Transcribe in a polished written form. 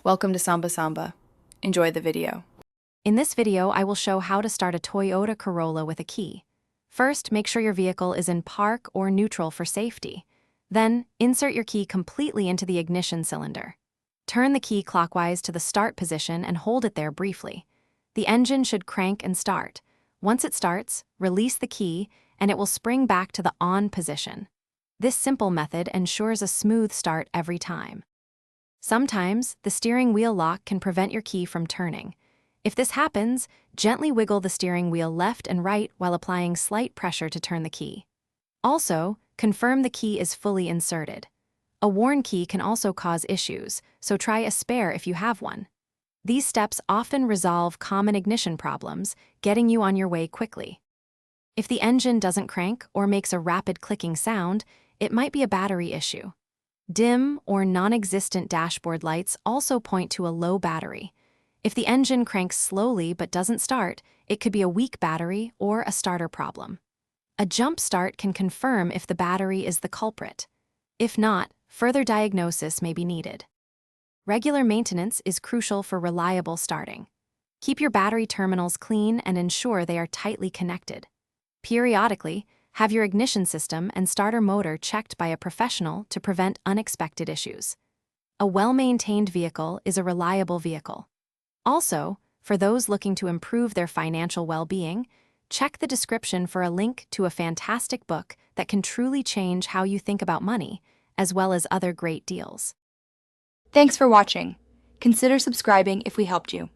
Welcome to Samba Samba. Enjoy the video. In this video, I will show how to start a Toyota Corolla with a key. First, make sure your vehicle is in park or neutral for safety. Then, insert your key completely into the ignition cylinder. Turn the key clockwise to the start position and hold it there briefly. The engine should crank and start. Once it starts, release the key and it will spring back to the on position. This simple method ensures a smooth start every time. Sometimes, the steering wheel lock can prevent your key from turning. If this happens, gently wiggle the steering wheel left and right while applying slight pressure to turn the key. Also, confirm the key is fully inserted. A worn key can also cause issues, so try a spare if you have one. These steps often resolve common ignition problems, getting you on your way quickly. If the engine doesn't crank or makes a rapid clicking sound, it might be a battery issue. Dim or non-existent dashboard lights also point to a low battery. If the engine cranks slowly but doesn't start, it could be a weak battery or a starter problem. A jump start can confirm if the battery is the culprit. If not, further diagnosis may be needed. Regular maintenance is crucial for reliable starting. Keep your battery terminals clean and ensure they are tightly connected. Periodically, have your ignition system and starter motor checked by a professional to prevent unexpected issues. A well-maintained vehicle is a reliable vehicle. Also, for those looking to improve their financial well-being, check the description for a link to a fantastic book that can truly change how you think about money, as well as other great deals. Thanks for watching. Consider subscribing if we helped you.